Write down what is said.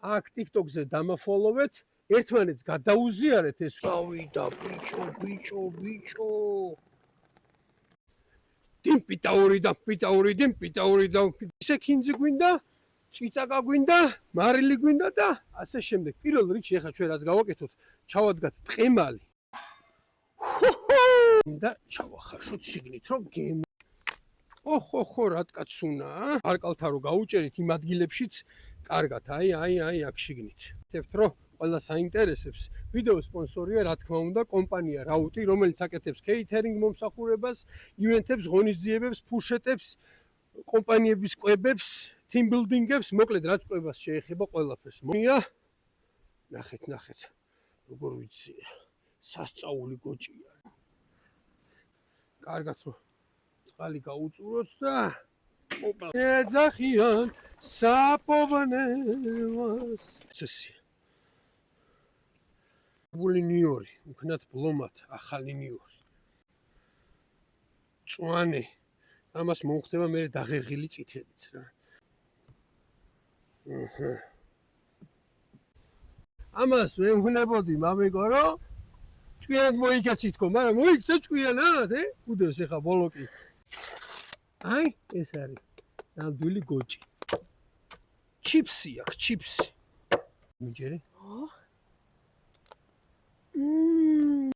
აქ TikTok-ზე დამაფოლოვეთ, ერთმანეთს გადაუზიარეთ ეს. წავიდა ბიჭო. დიმპიტაური და ისე ქინძი გვინდა, ჭიწაკა გვინდა, მარილი გვინდა და ასე შემდეგ. პირველ რიგში ახლა ჩვენ რაც გავაკეთოთ, ჩავადგათ ტყემალი. და ჩავახარშოთ შიგნით, რომ ოხო, რა ткаცუნა, არკალთა რო გაუჭერით იმ ადგილებშიც, კარგად, აი აქ შიგნით. ხდებთ, რომ ყველა საინტერესებს, ვიდეო სპონსორია, რა თქმა უნდა, კომპანია რაუტი, რომელიც აკეთებს кейთერინგ მომსახურებას, ივენთებს, ღონისძიებებს, ფურშეტებს, კომპანიების კვებებს, team building-ებს, მოკლედ რაც კვებას შეეხება ყველაფერს. ნახეთ, როგორ ვიცი, სასწაული გოჭია. კარგად რომ წყალი გაუწუროთ და ეძახიან საპოვნელას. წესია. ბული ნიორი, უკნათ ბლომად, ახალი ნიორი. წვანე, ამას მომხდება მე დაღერღილი წითელიც რა. ამას მე ვუნებოდი მამიკო რომ ჭკვიანად მოიქაცითქო, მაგრამ მოიქცა ჭკვიანად, უდევს ეხა ბოლოკი. აი, ეს არის ნამდვილი გოჭი. ჩიფსი აქვს, ჩიფსი. მიჯერე?